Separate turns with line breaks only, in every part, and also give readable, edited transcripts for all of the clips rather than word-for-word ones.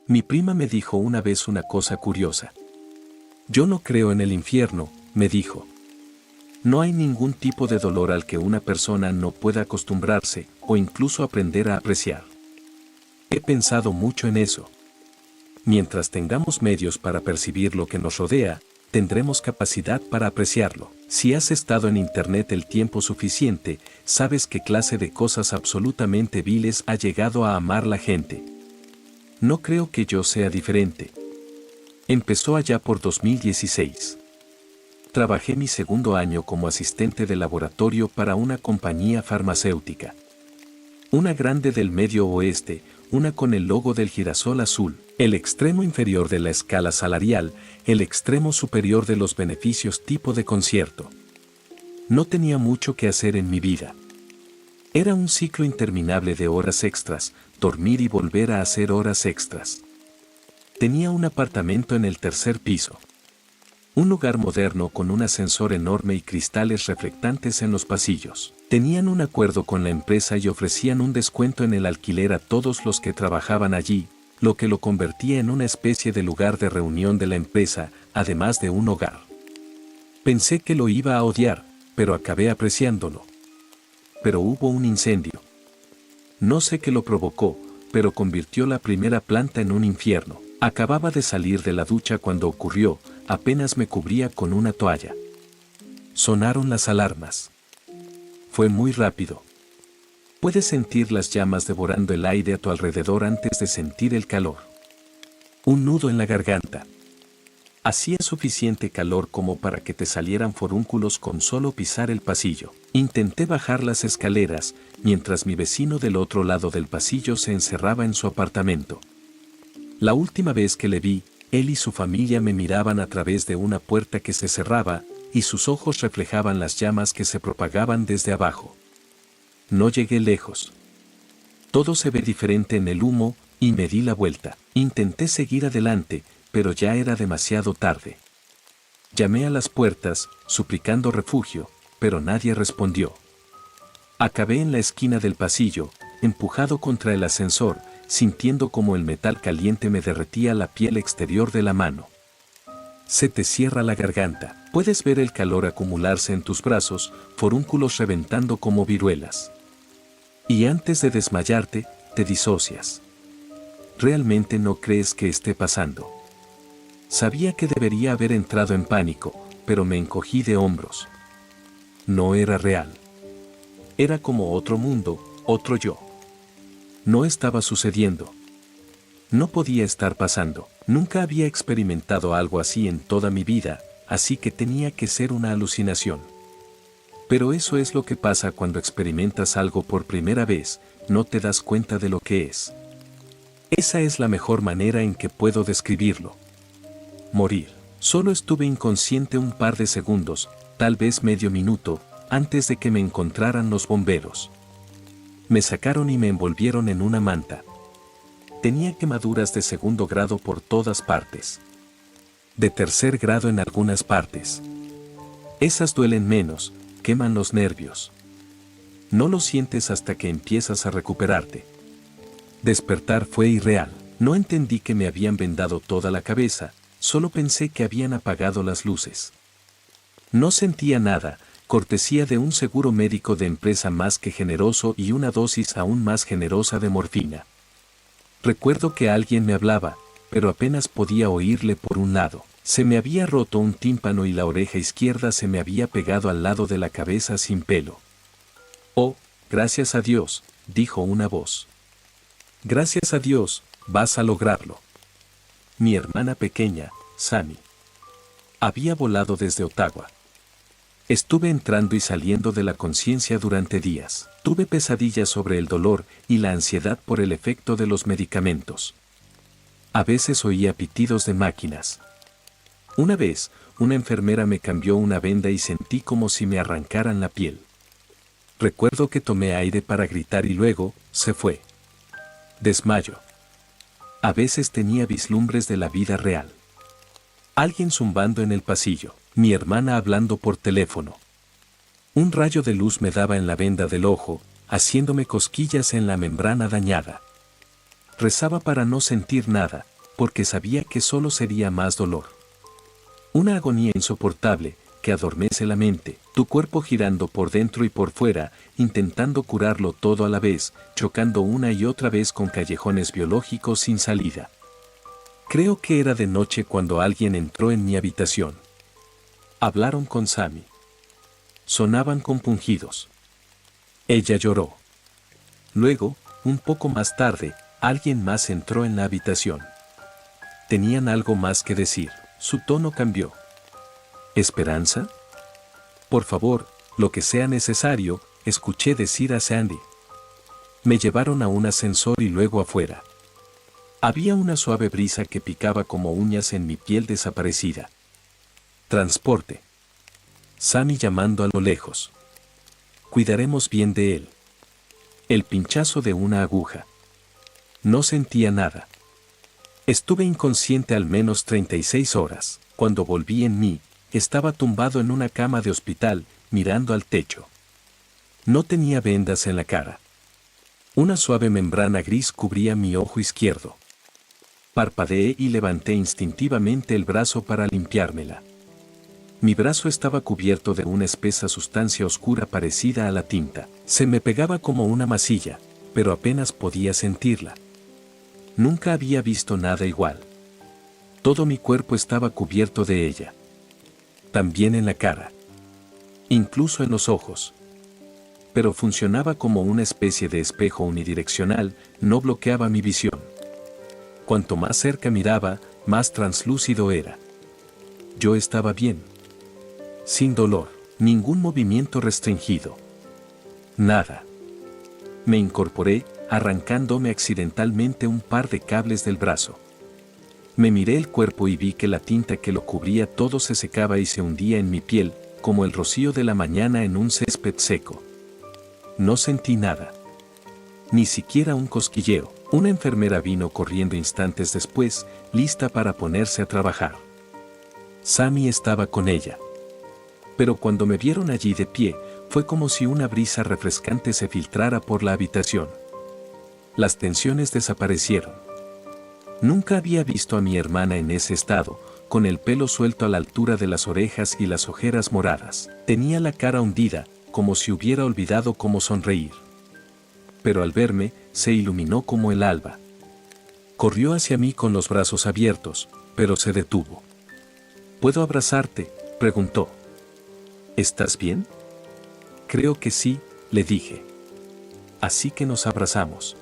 Mi prima me dijo una vez una cosa curiosa. Yo no creo en el infierno, me dijo. No hay ningún tipo de dolor al que una persona no pueda acostumbrarse o incluso aprender a apreciar. He pensado mucho en eso. Mientras tengamos medios para percibir lo que nos rodea, tendremos capacidad para apreciarlo. Si has estado en Internet el tiempo suficiente, sabes qué clase de cosas absolutamente viles ha llegado a amar la gente. No creo que yo sea diferente. Empezó allá por 2016. Trabajé mi segundo año como asistente de laboratorio para una compañía farmacéutica. Una grande del Medio Oeste, una con el logo del girasol azul, el extremo inferior de la escala salarial, el extremo superior de los beneficios tipo de concierto. No tenía mucho que hacer en mi vida. Era un ciclo interminable de horas extras, dormir y volver a hacer horas extras. Tenía un apartamento en el tercer piso. Un lugar moderno con un ascensor enorme y cristales reflectantes en los pasillos. Tenían un acuerdo con la empresa y ofrecían un descuento en el alquiler a todos los que trabajaban allí, lo que lo convertía en una especie de lugar de reunión de la empresa, además de un hogar. Pensé que lo iba a odiar, pero acabé apreciándolo. Pero hubo un incendio. No sé qué lo provocó, pero convirtió la primera planta en un infierno. Acababa de salir de la ducha cuando ocurrió, apenas me cubría con una toalla. Sonaron las alarmas. Fue muy rápido. Puedes sentir las llamas devorando el aire a tu alrededor antes de sentir el calor. Un nudo en la garganta. Hacía suficiente calor como para que te salieran forúnculos con solo pisar el pasillo. Intenté bajar las escaleras, mientras mi vecino del otro lado del pasillo se encerraba en su apartamento. La última vez que le vi, él y su familia me miraban a través de una puerta que se cerraba, y sus ojos reflejaban las llamas que se propagaban desde abajo. No llegué lejos. Todo se ve diferente en el humo, y me di la vuelta. Intenté seguir adelante, pero ya era demasiado tarde. Llamé a las puertas, suplicando refugio, pero nadie respondió. Acabé en la esquina del pasillo, empujado contra el ascensor, sintiendo como el metal caliente me derretía la piel exterior de la mano. Se te cierra la garganta, puedes ver el calor acumularse en tus brazos, forúnculos reventando como viruelas. Y antes de desmayarte, te disocias. Realmente no crees que esté pasando. Sabía que debería haber entrado en pánico, pero me encogí de hombros. No era real. Era como otro mundo, otro yo. No estaba sucediendo. No podía estar pasando. Nunca había experimentado algo así en toda mi vida, así que tenía que ser una alucinación. Pero eso es lo que pasa cuando experimentas algo por primera vez, no te das cuenta de lo que es. Esa es la mejor manera en que puedo describirlo. Morir. Solo estuve inconsciente un par de segundos, tal vez medio minuto, antes de que me encontraran los bomberos. Me sacaron y me envolvieron en una manta. Tenía quemaduras de segundo grado por todas partes. De tercer grado en algunas partes. Esas duelen menos, queman los nervios. No lo sientes hasta que empiezas a recuperarte. Despertar fue irreal. No entendí que me habían vendado toda la cabeza, solo pensé que habían apagado las luces. No sentía nada, cortesía de un seguro médico de empresa más que generoso y una dosis aún más generosa de morfina. Recuerdo que alguien me hablaba, pero apenas podía oírle por un lado. Se me había roto un tímpano y la oreja izquierda se me había pegado al lado de la cabeza sin pelo. Oh, gracias a Dios, dijo una voz. Gracias a Dios, vas a lograrlo. Mi hermana pequeña, Sammy, había volado desde Ottawa. Estuve entrando y saliendo de la conciencia durante días. Tuve pesadillas sobre el dolor y la ansiedad por el efecto de los medicamentos. A veces oía pitidos de máquinas. Una vez, una enfermera me cambió una venda y sentí como si me arrancaran la piel. Recuerdo que tomé aire para gritar y luego, se fue. Desmayo. A veces tenía vislumbres de la vida real. Alguien zumbando en el pasillo, mi hermana hablando por teléfono. Un rayo de luz me daba en la venda del ojo, haciéndome cosquillas en la membrana dañada. Rezaba para no sentir nada, porque sabía que solo sería más dolor. Una agonía insoportable, que adormece la mente, tu cuerpo girando por dentro y por fuera, intentando curarlo todo a la vez, chocando una y otra vez con callejones biológicos sin salida. Creo que era de noche cuando alguien entró en mi habitación. Hablaron con Sammy. Sonaban compungidos. Ella lloró. Luego, un poco más tarde, alguien más entró en la habitación. Tenían algo más que decir. Su tono cambió. ¿Esperanza? Por favor, lo que sea necesario, escuché decir a Sandy. Me llevaron a un ascensor y luego afuera. Había una suave brisa que picaba como uñas en mi piel desaparecida. Transporte. Sammy llamando a lo lejos. Cuidaremos bien de él. El pinchazo de una aguja. No sentía nada. Estuve inconsciente al menos 36 horas. Cuando volví en mí, estaba tumbado en una cama de hospital, mirando al techo. No tenía vendas en la cara. Una suave membrana gris cubría mi ojo izquierdo. Parpadeé y levanté instintivamente el brazo para limpiármela. Mi brazo estaba cubierto de una espesa sustancia oscura parecida a la tinta. Se me pegaba como una masilla, pero apenas podía sentirla. Nunca había visto nada igual. Todo mi cuerpo estaba cubierto de ella. También en la cara. Incluso en los ojos. Pero funcionaba como una especie de espejo unidireccional, no bloqueaba mi visión. Cuanto más cerca miraba, más translúcido era. Yo estaba bien. Sin dolor, ningún movimiento restringido. Nada. Me incorporé, arrancándome accidentalmente un par de cables del brazo. Me miré el cuerpo y vi que la tinta que lo cubría todo se secaba y se hundía en mi piel, como el rocío de la mañana en un césped seco. No sentí nada. Ni siquiera un cosquilleo. Una enfermera vino corriendo instantes después, lista para ponerse a trabajar. Sammy estaba con ella. Pero cuando me vieron allí de pie, fue como si una brisa refrescante se filtrara por la habitación. Las tensiones desaparecieron. Nunca había visto a mi hermana en ese estado, con el pelo suelto a la altura de las orejas y las ojeras moradas. Tenía la cara hundida, como si hubiera olvidado cómo sonreír. Pero al verme, se iluminó como el alba. Corrió hacia mí con los brazos abiertos, pero se detuvo. ¿Puedo abrazarte?, preguntó. ¿Estás bien? Creo que sí, le dije. Así que nos abrazamos.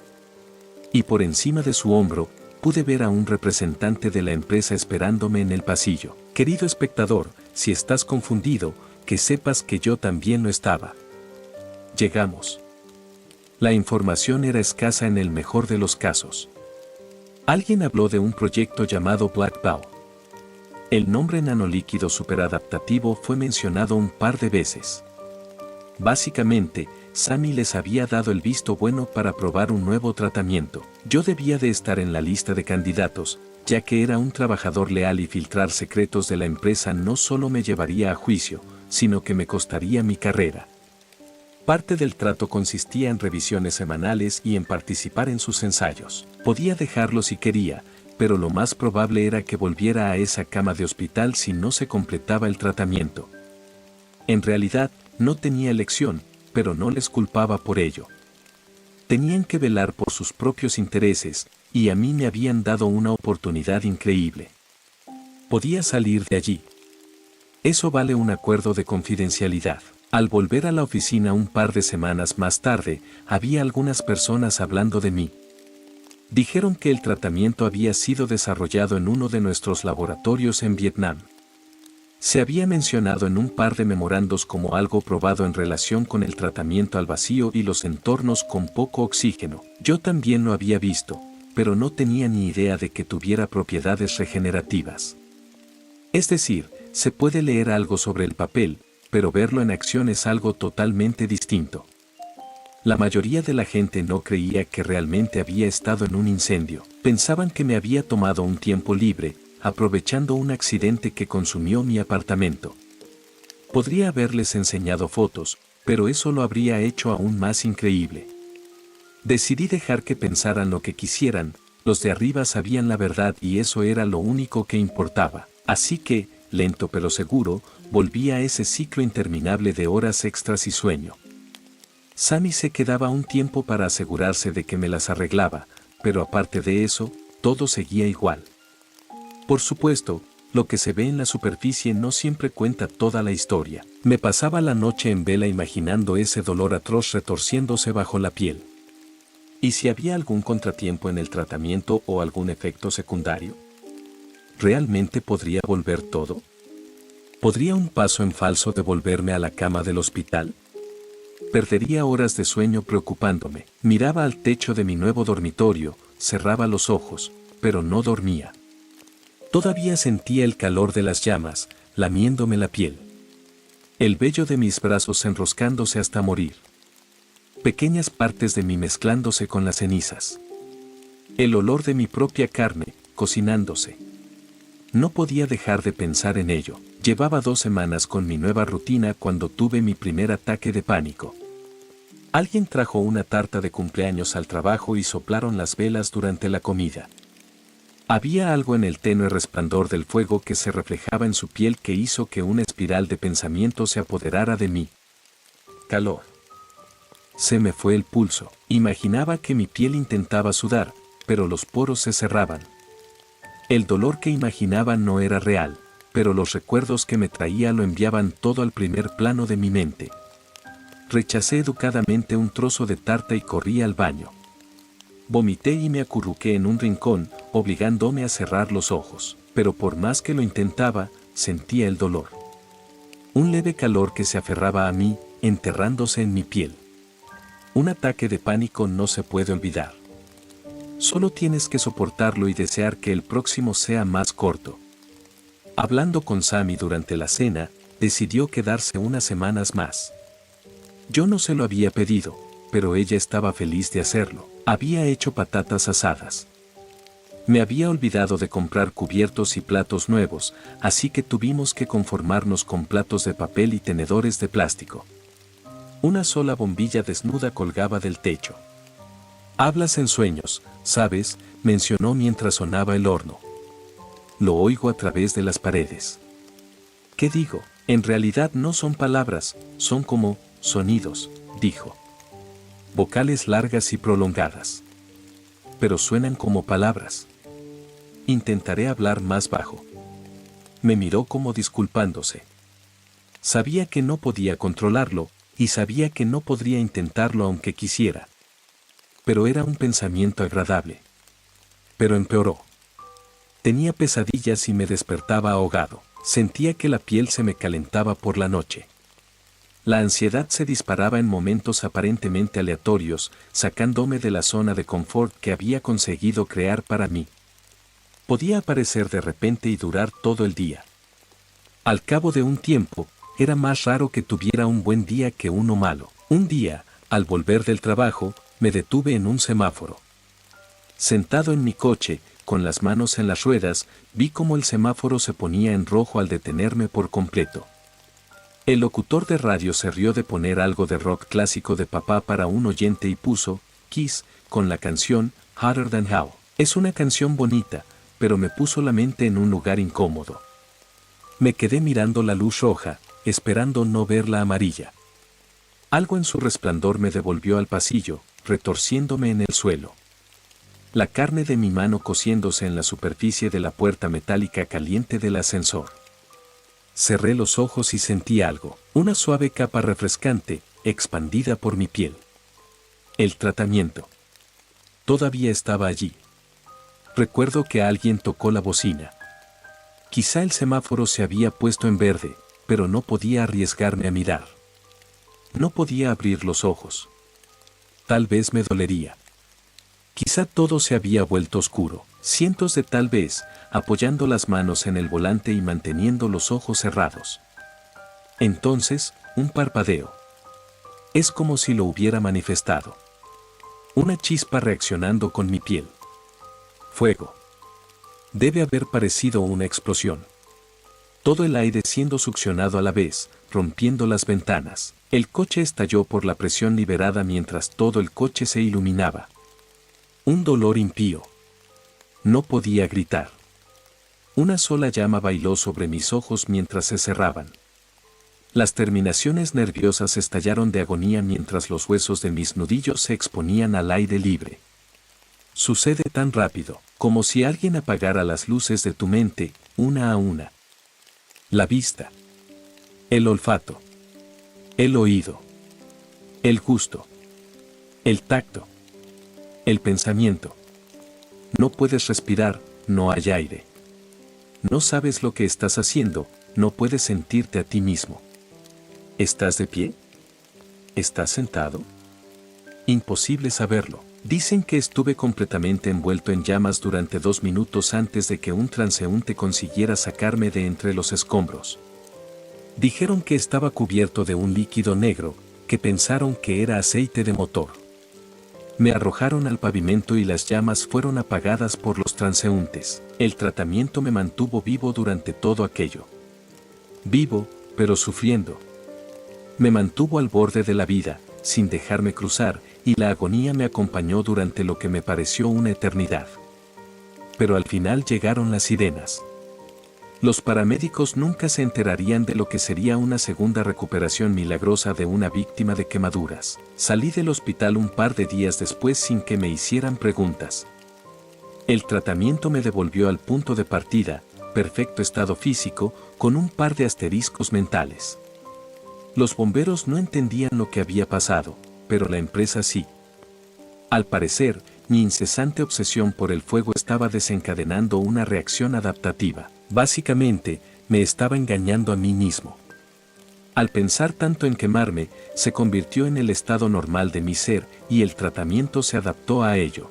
Y por encima de su hombro, pude ver a un representante de la empresa esperándome en el pasillo. Querido espectador, si estás confundido, que sepas que yo también lo estaba. Llegamos. La información era escasa en el mejor de los casos. Alguien habló de un proyecto llamado Black Ball. El nombre nanolíquido superadaptativo fue mencionado un par de veces. Básicamente, Sammy les había dado el visto bueno para probar un nuevo tratamiento. Yo debía de estar en la lista de candidatos, ya que era un trabajador leal y filtrar secretos de la empresa no solo me llevaría a juicio, sino que me costaría mi carrera. Parte del trato consistía en revisiones semanales y en participar en sus ensayos. Podía dejarlo si quería, pero lo más probable era que volviera a esa cama de hospital si no se completaba el tratamiento. En realidad, no tenía elección, pero no les culpaba por ello. Tenían que velar por sus propios intereses, y a mí me habían dado una oportunidad increíble. Podía salir de allí. Eso vale un acuerdo de confidencialidad. Al volver a la oficina un par de semanas más tarde, había algunas personas hablando de mí. Dijeron que el tratamiento había sido desarrollado en uno de nuestros laboratorios en Vietnam. Se había mencionado en un par de memorandos como algo probado en relación con el tratamiento al vacío y los entornos con poco oxígeno. Yo también lo había visto, pero no tenía ni idea de que tuviera propiedades regenerativas. Es decir, se puede leer algo sobre el papel, pero verlo en acción es algo totalmente distinto. La mayoría de la gente no creía que realmente había estado en un incendio. Pensaban que me había tomado un tiempo libre, aprovechando un accidente que consumió mi apartamento. Podría haberles enseñado fotos, pero eso lo habría hecho aún más increíble. Decidí dejar que pensaran lo que quisieran, Los de arriba sabían la verdad y eso era lo único que importaba. Así que, lento pero seguro, volví a ese ciclo interminable de horas extras y sueño. Sammy se quedaba un tiempo para asegurarse de que me las arreglaba, pero aparte de eso, todo seguía igual. Por supuesto, lo que se ve en la superficie no siempre cuenta toda la historia. Me pasaba la noche en vela imaginando ese dolor atroz retorciéndose bajo la piel. ¿Y si había algún contratiempo en el tratamiento o algún efecto secundario? ¿Realmente podría volver todo? ¿Podría un paso en falso devolverme a la cama del hospital? Perdería horas de sueño preocupándome. Miraba al techo de mi nuevo dormitorio, cerraba los ojos, pero no dormía. Todavía sentía el calor de las llamas, lamiéndome la piel. El vello de mis brazos enroscándose hasta morir. Pequeñas partes de mí mezclándose con las cenizas. El olor de mi propia carne, cocinándose. No podía dejar de pensar en ello. Llevaba 2 semanas con mi nueva rutina cuando tuve mi primer ataque de pánico. Alguien trajo una tarta de cumpleaños al trabajo y soplaron las velas durante la comida. Había algo en el tenue resplandor del fuego que se reflejaba en su piel que hizo que una espiral de pensamiento se apoderara de mí. Calor. Se me fue el pulso. Imaginaba que mi piel intentaba sudar, pero los poros se cerraban. El dolor que imaginaba no era real, pero los recuerdos que me traía lo enviaban todo al primer plano de mi mente. Rechacé educadamente un trozo de tarta y corrí al baño. Vomité y me acurruqué en un rincón, obligándome a cerrar los ojos, pero por más que lo intentaba, sentía el dolor. Un leve calor que se aferraba a mí, enterrándose en mi piel. Un ataque de pánico no se puede olvidar. Solo tienes que soportarlo y desear que el próximo sea más corto. Hablando con Sammy durante la cena, decidió quedarse unas semanas más. Yo no se lo había pedido, pero ella estaba feliz de hacerlo. Había hecho patatas asadas. Me había olvidado de comprar cubiertos y platos nuevos, así que tuvimos que conformarnos con platos de papel y tenedores de plástico. Una sola bombilla desnuda colgaba del techo. «Hablas en sueños, ¿sabes?», mencionó mientras sonaba el horno. Lo oigo a través de las paredes. ¿Qué digo? En realidad no son palabras, son como sonidos, dijo. Vocales largas y prolongadas. Pero suenan como palabras. Intentaré hablar más bajo. Me miró como disculpándose. Sabía que no podía controlarlo, y sabía que no podría intentarlo aunque quisiera. Pero era un pensamiento agradable. Pero empeoró. Tenía pesadillas y me despertaba ahogado. Sentía que la piel se me calentaba por la noche. La ansiedad se disparaba en momentos aparentemente aleatorios, sacándome de la zona de confort que había conseguido crear para mí. Podía aparecer de repente y durar todo el día. Al cabo de un tiempo, era más raro que tuviera un buen día que uno malo. Un día, al volver del trabajo, me detuve en un semáforo. Sentado en mi coche, con las manos en las ruedas, vi cómo el semáforo se ponía en rojo al detenerme por completo. El locutor de radio se rió de poner algo de rock clásico de papá para un oyente y puso Kiss con la canción Hotter Than Hell. Es una canción bonita, pero me puso la mente en un lugar incómodo. Me quedé mirando la luz roja, esperando no ver la amarilla. Algo en su resplandor me devolvió al pasillo, retorciéndome en el suelo. La carne de mi mano cociéndose en la superficie de la puerta metálica caliente del ascensor. Cerré los ojos y sentí algo, una suave capa refrescante, expandida por mi piel. El tratamiento. Todavía estaba allí. Recuerdo que alguien tocó la bocina. Quizá el semáforo se había puesto en verde, pero no podía arriesgarme a mirar. No podía abrir los ojos. Tal vez me dolería. Quizá todo se había vuelto oscuro. Cientos de tal vez, apoyando las manos en el volante y manteniendo los ojos cerrados. Entonces, un parpadeo. Es como si lo hubiera manifestado. Una chispa reaccionando con mi piel. Fuego. Debe haber parecido una explosión. Todo el aire siendo succionado a la vez, rompiendo las ventanas. El coche estalló por la presión liberada mientras todo el coche se iluminaba. Un dolor impío. No podía gritar. Una sola llama bailó sobre mis ojos mientras se cerraban. Las terminaciones nerviosas estallaron de agonía mientras los huesos de mis nudillos se exponían al aire libre. Sucede tan rápido, como si alguien apagara las luces de tu mente, una a una. La vista, el olfato, el oído, el gusto, el tacto, el pensamiento. No puedes respirar, no hay aire. No sabes lo que estás haciendo, no puedes sentirte a ti mismo. ¿Estás de pie? ¿Estás sentado? Imposible saberlo. Dicen que estuve completamente envuelto en llamas durante 2 minutos antes de que un transeúnte consiguiera sacarme de entre los escombros. Dijeron que estaba cubierto de un líquido negro, que pensaron que era aceite de motor. Me arrojaron al pavimento y las llamas fueron apagadas por los transeúntes. El tratamiento me mantuvo vivo durante todo aquello. Vivo, pero sufriendo. Me mantuvo al borde de la vida, sin dejarme cruzar, y la agonía me acompañó durante lo que me pareció una eternidad. Pero al final llegaron las sirenas. Los paramédicos nunca se enterarían de lo que sería una segunda recuperación milagrosa de una víctima de quemaduras. Salí del hospital un par de días después sin que me hicieran preguntas. El tratamiento me devolvió al punto de partida, perfecto estado físico, con un par de asteriscos mentales. Los bomberos no entendían lo que había pasado, pero la empresa sí. Al parecer, mi incesante obsesión por el fuego estaba desencadenando una reacción adaptativa. Básicamente, me estaba engañando a mí mismo. Al pensar tanto en quemarme, se convirtió en el estado normal de mi ser y el tratamiento se adaptó a ello.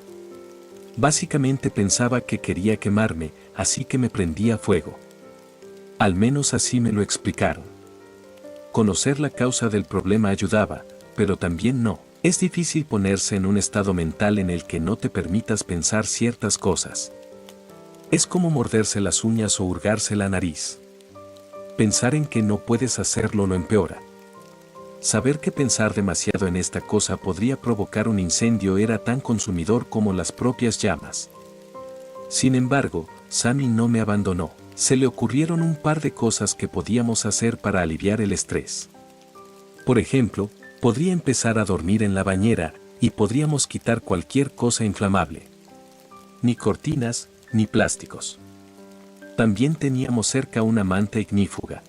Básicamente pensaba que quería quemarme, así que me prendía fuego. Al menos así me lo explicaron. Conocer la causa del problema ayudaba, pero también no. Es difícil ponerse en un estado mental en el que no te permitas pensar ciertas cosas. Es como morderse las uñas o hurgarse la nariz. Pensar en que no puedes hacerlo lo empeora. Saber que pensar demasiado en esta cosa podría provocar un incendio era tan consumidor como las propias llamas. Sin embargo, Sammy no me abandonó. Se le ocurrieron un par de cosas que podíamos hacer para aliviar el estrés. Por ejemplo, podría empezar a dormir en la bañera y podríamos quitar cualquier cosa inflamable. Ni cortinas, ni plásticos. También teníamos cerca una manta ignífuga.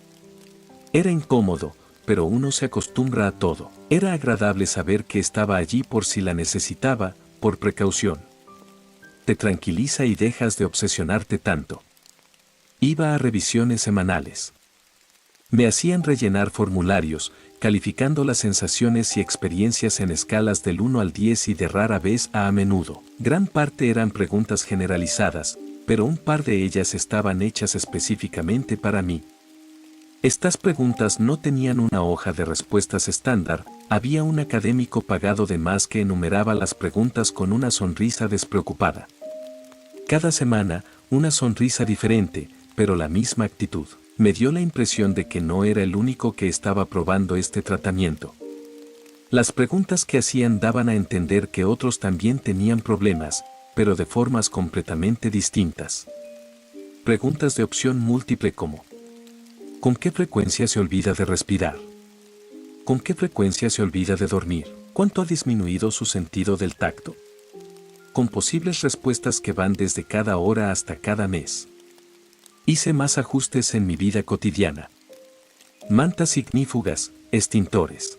Era incómodo, pero uno se acostumbra a todo. Era agradable saber que estaba allí por si la necesitaba, por precaución. Te tranquiliza y dejas de obsesionarte tanto. Iba a revisiones semanales. Me hacían rellenar formularios, calificando las sensaciones y experiencias en escalas del 1 al 10 y de rara vez a menudo. Gran parte eran preguntas generalizadas, pero un par de ellas estaban hechas específicamente para mí. Estas preguntas no tenían una hoja de respuestas estándar, había un académico pagado de más que enumeraba las preguntas con una sonrisa despreocupada. Cada semana, una sonrisa diferente, pero la misma actitud. Me dio la impresión de que no era el único que estaba probando este tratamiento. Las preguntas que hacían daban a entender que otros también tenían problemas, pero de formas completamente distintas. Preguntas de opción múltiple como: ¿con qué frecuencia se olvida de respirar? ¿Con qué frecuencia se olvida de dormir? ¿Cuánto ha disminuido su sentido del tacto? Con posibles respuestas que van desde cada hora hasta cada mes. Hice más ajustes en mi vida cotidiana. Mantas ignífugas, extintores.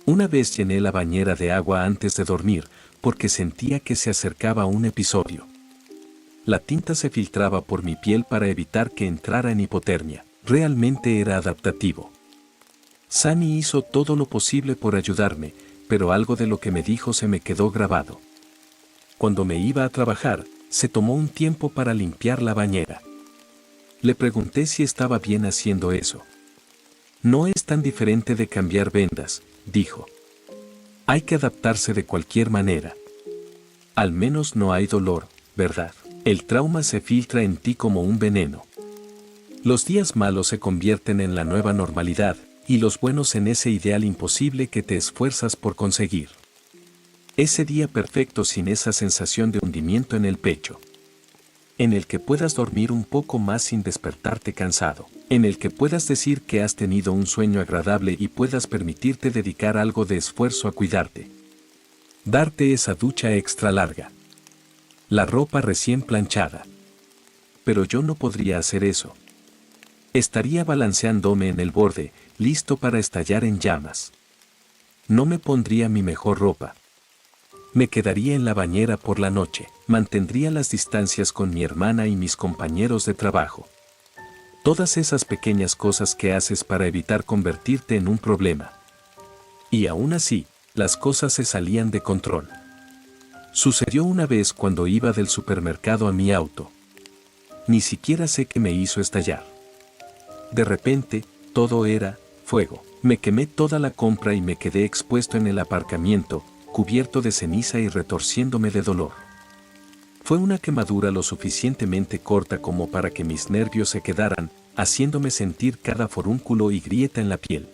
Una vez llené la bañera de agua antes de dormir, porque sentía que se acercaba un episodio. La tinta se filtraba por mi piel para evitar que entrara en hipotermia. Realmente era adaptativo. Sunny hizo todo lo posible por ayudarme, pero algo de lo que me dijo se me quedó grabado. Cuando me iba a trabajar, se tomó un tiempo para limpiar la bañera. Le pregunté si estaba bien haciendo eso. No es tan diferente de cambiar vendas, dijo. Hay que adaptarse de cualquier manera. Al menos no hay dolor, ¿verdad? El trauma se filtra en ti como un veneno. Los días malos se convierten en la nueva normalidad, y los buenos en ese ideal imposible que te esfuerzas por conseguir. Ese día perfecto sin esa sensación de hundimiento en el pecho. en el que puedas dormir un poco más sin despertarte cansado, en el que puedas decir que has tenido un sueño agradable y puedas permitirte dedicar algo de esfuerzo a cuidarte. Darte esa ducha extra larga. La ropa recién planchada. Pero yo no podría hacer eso. Estaría balanceándome en el borde, listo para estallar en llamas. No me pondría mi mejor ropa. Me quedaría en la bañera por la noche, mantendría las distancias con mi hermana y mis compañeros de trabajo. Todas esas pequeñas cosas que haces para evitar convertirte en un problema. Y aún así, las cosas se salían de control. Sucedió una vez cuando iba del supermercado a mi auto. Ni siquiera sé qué me hizo estallar. De repente, todo era fuego. Me quemé toda la compra y me quedé expuesto en el aparcamiento, cubierto de ceniza y retorciéndome de dolor. Fue una quemadura lo suficientemente corta como para que mis nervios se quedaran, haciéndome sentir cada forúnculo y grieta en la piel.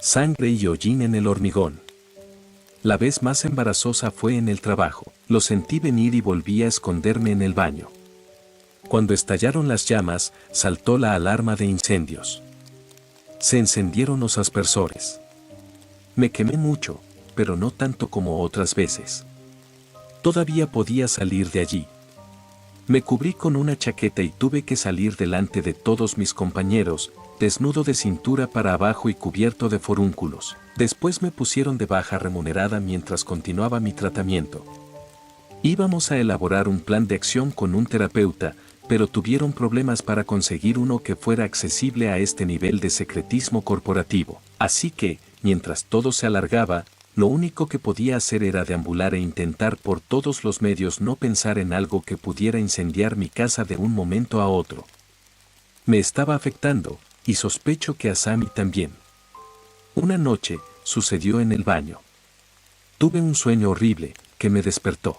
Sangre y hollín en el hormigón. La vez más embarazosa fue en el trabajo. Lo sentí venir y volví a esconderme en el baño. Cuando estallaron las llamas, saltó la alarma de incendios. Se encendieron los aspersores. Me quemé mucho, pero no tanto como otras veces. Todavía podía salir de allí. Me cubrí con una chaqueta y tuve que salir delante de todos mis compañeros, desnudo de cintura para abajo y cubierto de forúnculos. Después me pusieron de baja remunerada mientras continuaba mi tratamiento. Íbamos a elaborar un plan de acción con un terapeuta, pero tuvieron problemas para conseguir uno que fuera accesible a este nivel de secretismo corporativo. Así que, mientras todo se alargaba, lo único que podía hacer era deambular e intentar por todos los medios no pensar en algo que pudiera incendiar mi casa de un momento a otro. Me estaba afectando, y sospecho que a Sammy también. Una noche, sucedió en el baño. Tuve un sueño horrible, que me despertó.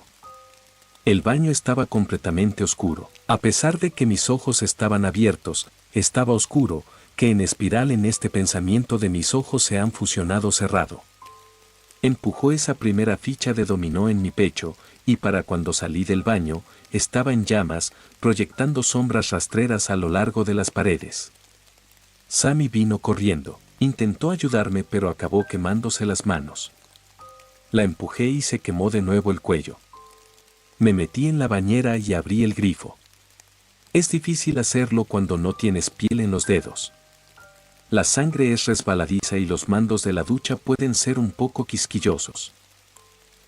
El baño estaba completamente oscuro. A pesar de que mis ojos estaban abiertos, estaba oscuro, que en espiral en este pensamiento de mis ojos se han fusionado cerrado. Empujó esa primera ficha de dominó en mi pecho, y para cuando salí del baño, estaba en llamas, proyectando sombras rastreras a lo largo de las paredes. Sammy vino corriendo. Intentó ayudarme pero acabó quemándose las manos. La empujé y se quemó de nuevo el cuello. Me metí en la bañera y abrí el grifo. Es difícil hacerlo cuando no tienes piel en los dedos. La sangre es resbaladiza y los mandos de la ducha pueden ser un poco quisquillosos.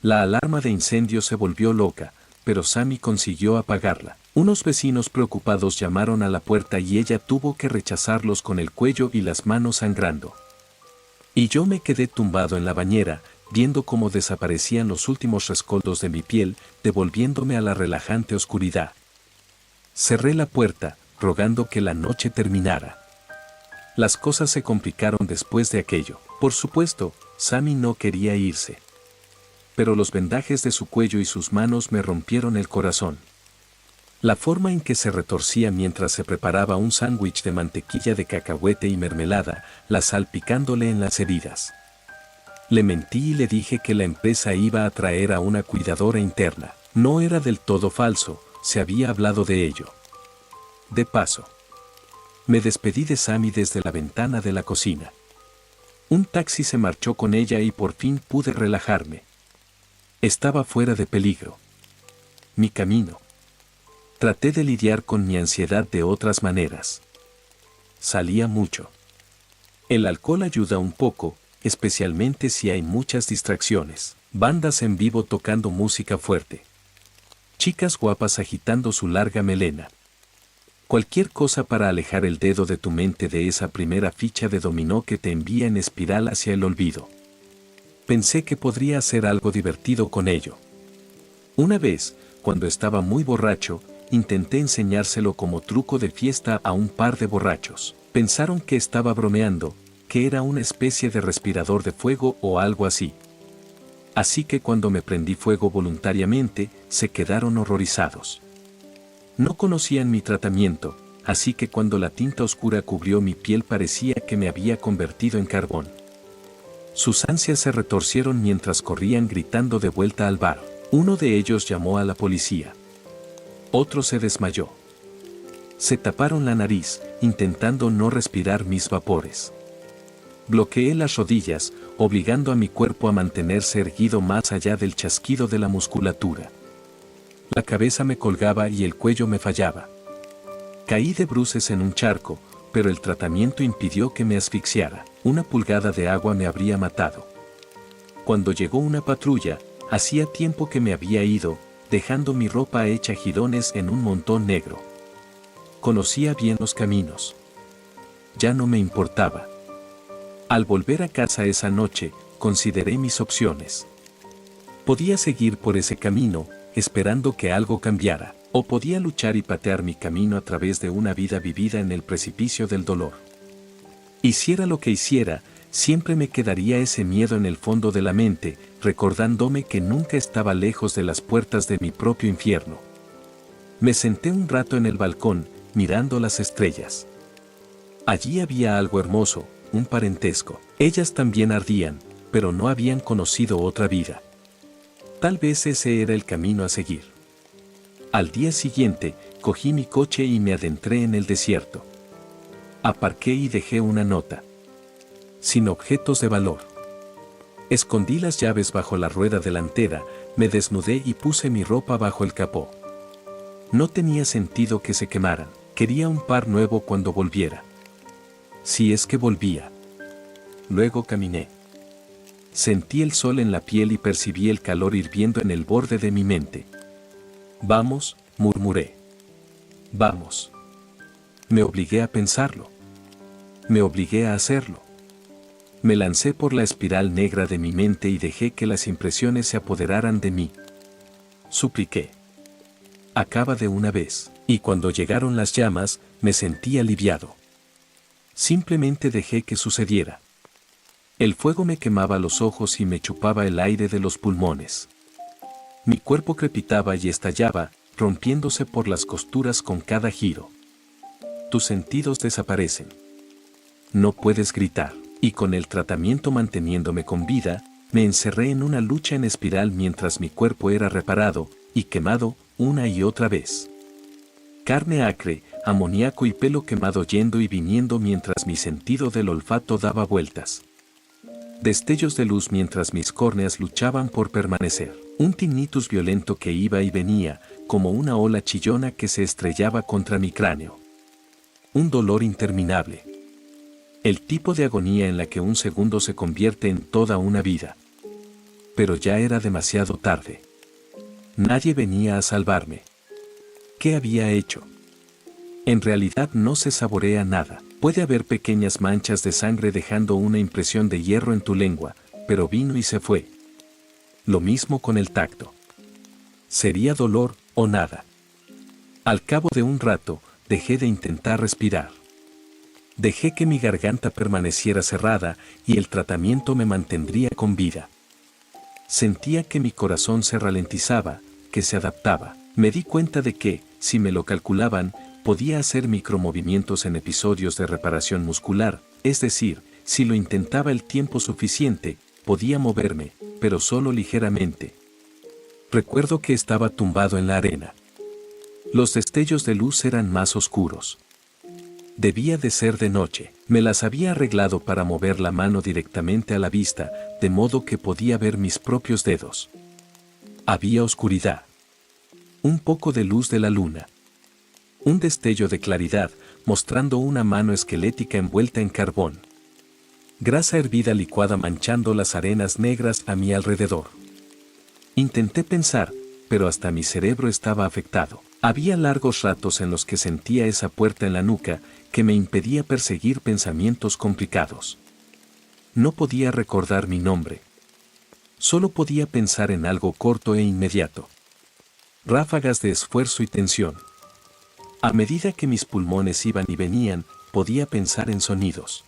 La alarma de incendio se volvió loca, pero Sammy consiguió apagarla. Unos vecinos preocupados llamaron a la puerta y ella tuvo que rechazarlos con el cuello y las manos sangrando. Y yo me quedé tumbado en la bañera, viendo cómo desaparecían los últimos rescoldos de mi piel, devolviéndome a la relajante oscuridad. Cerré la puerta, rogando que la noche terminara. Las cosas se complicaron después de aquello. Por supuesto, Sammy no quería irse. Pero los vendajes de su cuello y sus manos me rompieron el corazón. La forma en que se retorcía mientras se preparaba un sándwich de mantequilla de cacahuete y mermelada, la salpicándole en las heridas. Le mentí y le dije que la empresa iba a traer a una cuidadora interna. No era del todo falso, se había hablado de ello. De paso, me despedí de Sammy desde la ventana de la cocina. Un taxi se marchó con ella y por fin pude relajarme. Estaba fuera de peligro. Mi camino. Traté de lidiar con mi ansiedad de otras maneras. Salía mucho. El alcohol ayuda un poco, especialmente si hay muchas distracciones. Bandas en vivo tocando música fuerte. Chicas guapas agitando su larga melena. Cualquier cosa para alejar el dedo de tu mente de esa primera ficha de dominó que te envía en espiral hacia el olvido. Pensé que podría hacer algo divertido con ello. Una vez, cuando estaba muy borracho, intenté enseñárselo como truco de fiesta a un par de borrachos. Pensaron que estaba bromeando, que era una especie de respirador de fuego o algo así. Así que cuando me prendí fuego voluntariamente, se quedaron horrorizados. No conocían mi tratamiento, así que cuando la tinta oscura cubrió mi piel parecía que me había convertido en carbón. Sus ansias se retorcieron mientras corrían gritando de vuelta al bar. Uno de ellos llamó a la policía. Otro se desmayó. Se taparon la nariz, intentando no respirar mis vapores. Bloqueé las rodillas, obligando a mi cuerpo a mantenerse erguido más allá del chasquido de la musculatura. La cabeza me colgaba y el cuello me fallaba. Caí de bruces en un charco, pero el tratamiento impidió que me asfixiara. Una pulgada de agua me habría matado. Cuando llegó una patrulla, hacía tiempo que me había ido, dejando mi ropa hecha jirones en un montón negro. Conocía bien los caminos. Ya no me importaba. Al volver a casa esa noche, consideré mis opciones. Podía seguir por ese camino, esperando que algo cambiara, o podía luchar y patear mi camino a través de una vida vivida en el precipicio del dolor. Hiciera lo que hiciera, siempre me quedaría ese miedo en el fondo de la mente, recordándome que nunca estaba lejos de las puertas de mi propio infierno. Me senté un rato en el balcón, mirando las estrellas. Allí había algo hermoso, un parentesco. Ellas también ardían, pero no habían conocido otra vida. Tal vez ese era el camino a seguir. Al día siguiente, cogí mi coche y me adentré en el desierto. Aparqué y dejé una nota. Sin objetos de valor. Escondí las llaves bajo la rueda delantera, me desnudé y puse mi ropa bajo el capó. No tenía sentido que se quemaran, quería un par nuevo cuando volviera. Si es que volvía. Luego caminé. Sentí el sol en la piel y percibí el calor hirviendo en el borde de mi mente. Vamos, murmuré. Vamos. Me obligué a pensarlo. Me obligué a hacerlo. Me lancé por la espiral negra de mi mente y dejé que las impresiones se apoderaran de mí. Supliqué. Acaba de una vez. Y cuando llegaron las llamas, me sentí aliviado. Simplemente dejé que sucediera. El fuego me quemaba los ojos y me chupaba el aire de los pulmones. Mi cuerpo crepitaba y estallaba, rompiéndose por las costuras con cada giro. Tus sentidos desaparecen. No puedes gritar. Y con el tratamiento manteniéndome con vida, me encerré en una lucha en espiral mientras mi cuerpo era reparado y quemado una y otra vez. Carne acre, amoníaco y pelo quemado yendo y viniendo mientras mi sentido del olfato daba vueltas. Destellos de luz mientras mis córneas luchaban por permanecer. Un tinnitus violento que iba y venía, como una ola chillona que se estrellaba contra mi cráneo. Un dolor interminable. El tipo de agonía en la que un segundo se convierte en toda una vida. Pero ya era demasiado tarde. Nadie venía a salvarme. ¿Qué había hecho? En realidad no se saborea nada. Puede haber pequeñas manchas de sangre dejando una impresión de hierro en tu lengua, pero vino y se fue. Lo mismo con el tacto. Sería dolor o nada. Al cabo de un rato, dejé de intentar respirar. Dejé que mi garganta permaneciera cerrada y el tratamiento me mantendría con vida. Sentía que mi corazón se ralentizaba, que se adaptaba. Me di cuenta de que, si me lo calculaban, podía hacer micromovimientos en episodios de reparación muscular, es decir, si lo intentaba el tiempo suficiente, podía moverme, pero solo ligeramente. Recuerdo que estaba tumbado en la arena. Los destellos de luz eran más oscuros. Debía de ser de noche. Me las había arreglado para mover la mano directamente a la vista, de modo que podía ver mis propios dedos. Había oscuridad. Un poco de luz de la luna. Un destello de claridad, mostrando una mano esquelética envuelta en carbón. Grasa hervida licuada manchando las arenas negras a mi alrededor. Intenté pensar, pero hasta mi cerebro estaba afectado. Había largos ratos en los que sentía esa puerta en la nuca que me impedía perseguir pensamientos complicados. No podía recordar mi nombre. Solo podía pensar en algo corto e inmediato. Ráfagas de esfuerzo y tensión. A medida que mis pulmones iban y venían, podía pensar en sonidos.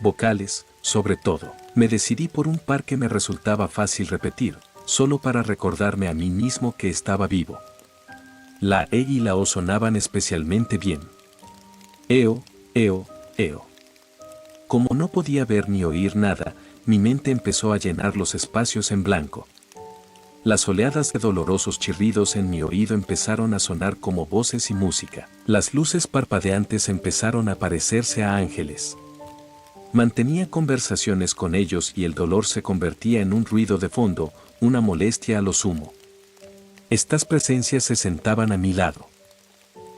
Vocales, sobre todo. Me decidí por un par que me resultaba fácil repetir, solo para recordarme a mí mismo que estaba vivo. La E y la O sonaban especialmente bien. Eo, eo, eo. Como no podía ver ni oír nada, mi mente empezó a llenar los espacios en blanco. Las oleadas de dolorosos chirridos en mi oído empezaron a sonar como voces y música. Las luces parpadeantes empezaron a parecerse a ángeles. Mantenía conversaciones con ellos y el dolor se convertía en un ruido de fondo, una molestia a lo sumo. Estas presencias se sentaban a mi lado.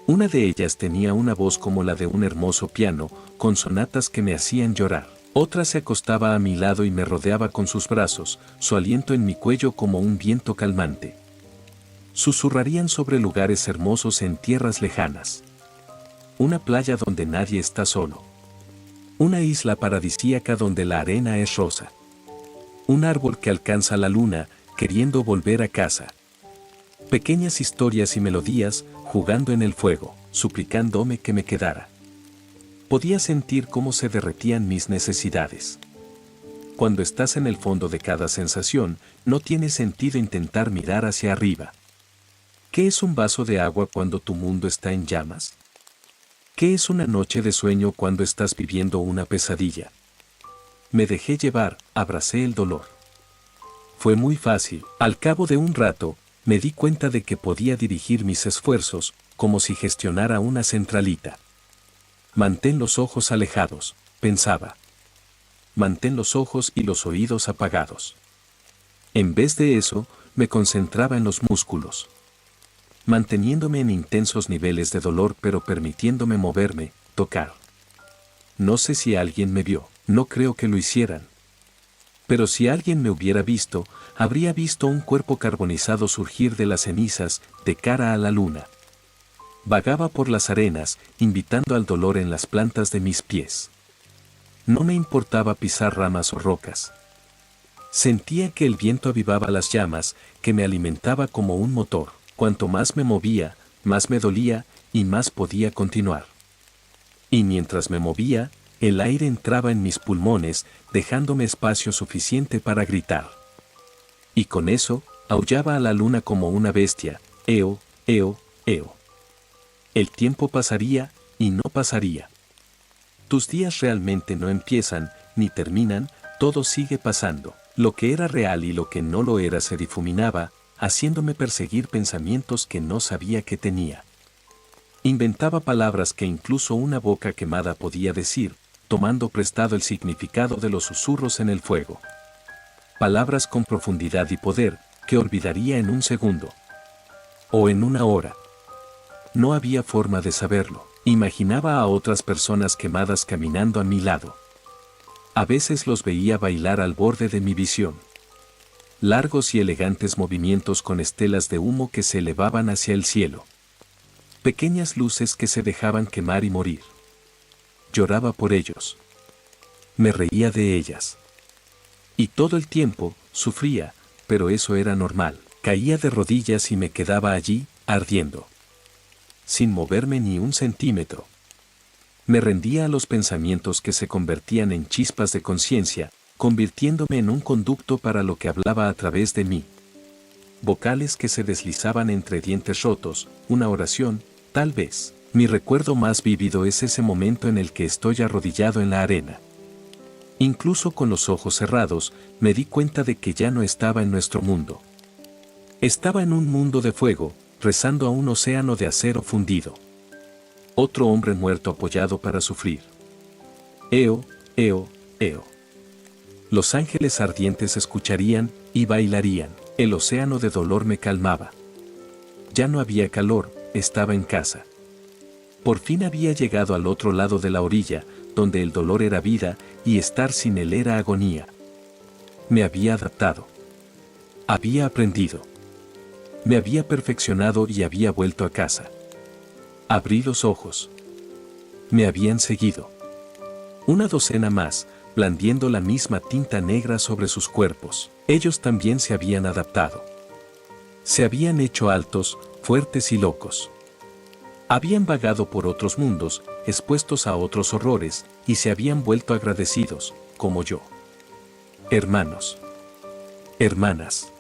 Una de ellas tenía una voz como la de un hermoso piano, con sonatas que me hacían llorar. Otra se acostaba a mi lado y me rodeaba con sus brazos, su aliento en mi cuello como un viento calmante. Susurrarían sobre lugares hermosos en tierras lejanas. Una playa donde nadie está solo. Una isla paradisíaca donde la arena es rosa. Un árbol que alcanza la luna, queriendo volver a casa. Pequeñas historias y melodías, jugando en el fuego, suplicándome que me quedara. Podía sentir cómo se derretían mis necesidades. Cuando estás en el fondo de cada sensación, no tiene sentido intentar mirar hacia arriba. ¿Qué es un vaso de agua cuando tu mundo está en llamas? ¿Qué es una noche de sueño cuando estás viviendo una pesadilla? Me dejé llevar, abracé el dolor. Fue muy fácil. Al cabo de un rato, me di cuenta de que podía dirigir mis esfuerzos, como si gestionara una centralita. Mantén los ojos alejados, pensaba. Mantén los ojos y los oídos apagados. En vez de eso, me concentraba en los músculos. Manteniéndome en intensos niveles de dolor pero permitiéndome moverme, tocar. No sé si alguien me vio, no creo que lo hicieran. Pero si alguien me hubiera visto, habría visto un cuerpo carbonizado surgir de las cenizas, de cara a la luna. Vagaba por las arenas, invitando al dolor en las plantas de mis pies. No me importaba pisar ramas o rocas. Sentía que el viento avivaba las llamas, que me alimentaba como un motor. Cuanto más me movía, más me dolía, y más podía continuar. Y mientras me movía, el aire entraba en mis pulmones, dejándome espacio suficiente para gritar. Y con eso, aullaba a la luna como una bestia, eo, eo, eo. El tiempo pasaría, y no pasaría. Tus días realmente no empiezan, ni terminan, todo sigue pasando. Lo que era real y lo que no lo era se difuminaba, haciéndome perseguir pensamientos que no sabía que tenía. Inventaba palabras que incluso una boca quemada podía decir, tomando prestado el significado de los susurros en el fuego. Palabras con profundidad y poder, que olvidaría en un segundo. O en una hora. No había forma de saberlo. Imaginaba a otras personas quemadas caminando a mi lado. A veces los veía bailar al borde de mi visión. Largos y elegantes movimientos con estelas de humo que se elevaban hacia el cielo. Pequeñas luces que se dejaban quemar y morir. Lloraba por ellos. Me reía de ellas. Y todo el tiempo, sufría, pero eso era normal. Caía de rodillas y me quedaba allí, ardiendo. Sin moverme ni un centímetro. Me rendía a los pensamientos que se convertían en chispas de conciencia, convirtiéndome en un conducto para lo que hablaba a través de mí. Vocales que se deslizaban entre dientes rotos, una oración, tal vez. Mi recuerdo más vívido es ese momento en el que estoy arrodillado en la arena. Incluso con los ojos cerrados, me di cuenta de que ya no estaba en nuestro mundo. Estaba en un mundo de fuego, rezando a un océano de acero fundido. Otro hombre muerto apoyado para sufrir. Eo, eo, eo. Los ángeles ardientes escucharían y bailarían. El océano de dolor me calmaba. Ya no había calor, estaba en casa. Por fin había llegado al otro lado de la orilla, donde el dolor era vida y estar sin él era agonía. Me había adaptado. Había aprendido. Me había perfeccionado y había vuelto a casa. Abrí los ojos. Me habían seguido. Una docena más, blandiendo la misma tinta negra sobre sus cuerpos. Ellos también se habían adaptado. Se habían hecho altos, fuertes y locos. Habían vagado por otros mundos, expuestos a otros horrores, y se habían vuelto agradecidos, como yo. Hermanos. Hermanas.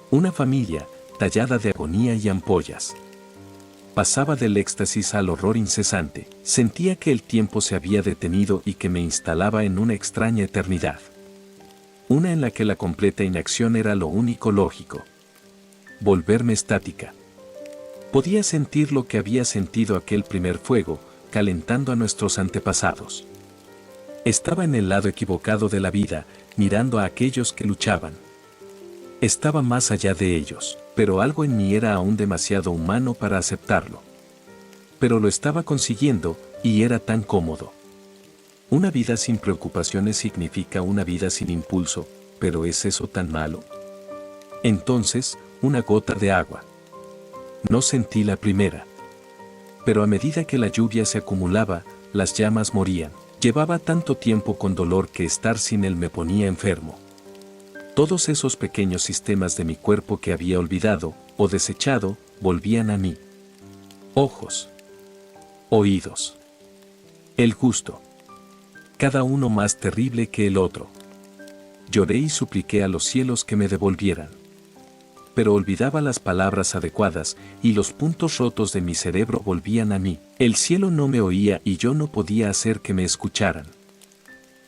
Una familia, tallada de agonía y ampollas. Pasaba del éxtasis al horror incesante. Sentía que el tiempo se había detenido y que me instalaba en una extraña eternidad. Una en la que la completa inacción era lo único lógico. volverme estática. Podía sentir lo que había sentido aquel primer fuego, calentando a nuestros antepasados. Estaba en el lado equivocado de la vida, mirando a aquellos que luchaban. Estaba más allá de ellos, pero algo en mí era aún demasiado humano para aceptarlo. Pero lo estaba consiguiendo, y era tan cómodo. Una vida sin preocupaciones significa una vida sin impulso, pero ¿es eso tan malo? Entonces, una gota de agua. No sentí la primera. Pero a medida que la lluvia se acumulaba, las llamas morían. Llevaba tanto tiempo con dolor que estar sin él me ponía enfermo. Todos esos pequeños sistemas de mi cuerpo que había olvidado o desechado, volvían a mí. Ojos. Oídos. El gusto. Cada uno más terrible que el otro. Lloré y supliqué a los cielos que me devolvieran. Pero olvidaba las palabras adecuadas, y los puntos rotos de mi cerebro volvían a mí. El cielo no me oía y yo no podía hacer que me escucharan.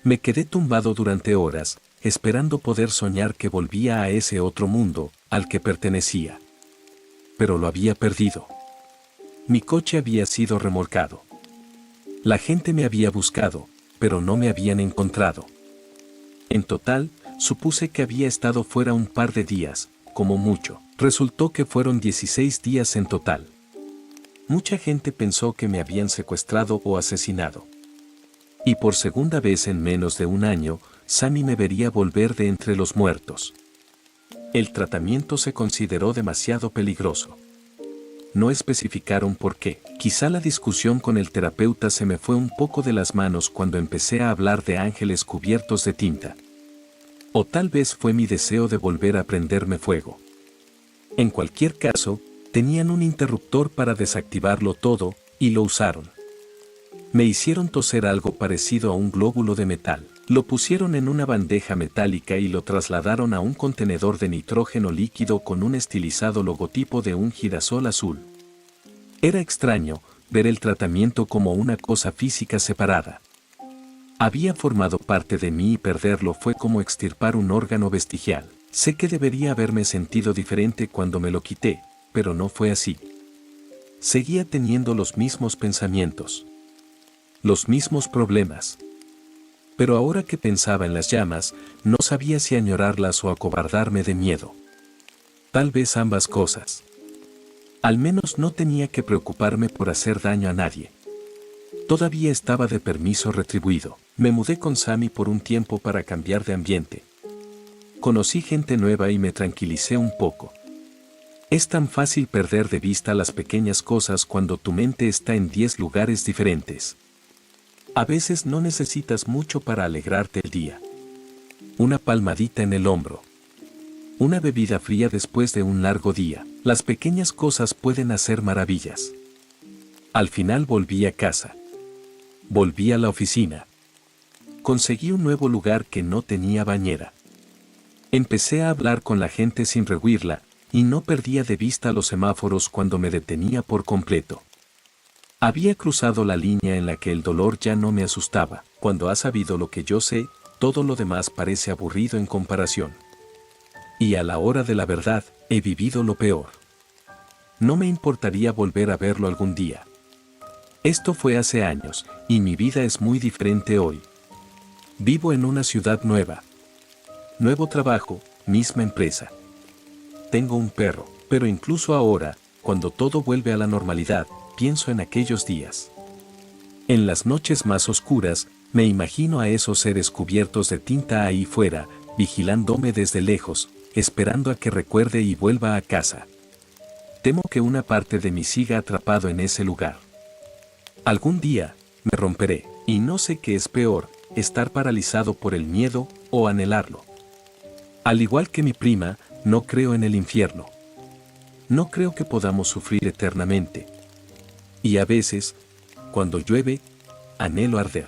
Me quedé tumbado durante horas, esperando poder soñar que volvía a ese otro mundo, al que pertenecía. Pero lo había perdido. Mi coche había sido remolcado. La gente me había buscado, pero no me habían encontrado. En total, supuse que había estado fuera un par de días, como mucho. Resultó que fueron 16 días en total. Mucha gente pensó que me habían secuestrado o asesinado. Y por segunda vez en menos de un año, Sammy me vería volver de entre los muertos. El tratamiento se consideró demasiado peligroso. No especificaron por qué. Quizá la discusión con el terapeuta se me fue un poco de las manos cuando empecé a hablar de ángeles cubiertos de tinta. O tal vez fue mi deseo de volver a prenderme fuego. En cualquier caso, tenían un interruptor para desactivarlo todo, y lo usaron. Me hicieron toser algo parecido a un glóbulo de metal. Lo pusieron en una bandeja metálica y lo trasladaron a un contenedor de nitrógeno líquido con un estilizado logotipo de un girasol azul. Era extraño ver el tratamiento como una cosa física separada. Había formado parte de mí y perderlo fue como extirpar un órgano vestigial. Sé que debería haberme sentido diferente cuando me lo quité, pero no fue así. Seguía teniendo los mismos pensamientos. Los mismos problemas. Pero ahora que pensaba en las llamas, no sabía si añorarlas o acobardarme de miedo. Tal vez ambas cosas. Al menos no tenía que preocuparme por hacer daño a nadie. Todavía estaba de permiso retribuido. Me mudé con Sammy por un tiempo para cambiar de ambiente. Conocí gente nueva y me tranquilicé un poco. Es tan fácil perder de vista las pequeñas cosas cuando tu mente está en 10 lugares diferentes. A veces no necesitas mucho para alegrarte el día. Una palmadita en el hombro. Una bebida fría después de un largo día. Las pequeñas cosas pueden hacer maravillas. Al final volví a casa. Volví a la oficina. Conseguí un nuevo lugar que no tenía bañera. Empecé a hablar con la gente sin rehuirla, y no perdía de vista los semáforos cuando me detenía por completo. Había cruzado la línea en la que el dolor ya no me asustaba. Cuando has sabido lo que yo sé, todo lo demás parece aburrido en comparación. Y a la hora de la verdad, he vivido lo peor. No me importaría volver a verlo algún día. Esto fue hace años, y mi vida es muy diferente hoy. Vivo en una ciudad nueva. Nuevo trabajo, misma empresa. Tengo un perro, pero incluso ahora, cuando todo vuelve a la normalidad, pienso en aquellos días. En las noches más oscuras, me imagino a esos seres cubiertos de tinta ahí fuera, vigilándome desde lejos, esperando a que recuerde y vuelva a casa. Temo que una parte de mí siga atrapado en ese lugar. Algún día, me romperé, y no sé qué es peor, estar paralizado por el miedo o anhelarlo. Al igual que mi prima, no creo en el infierno. No creo que podamos sufrir eternamente. Y a veces, cuando llueve, anhelo arder.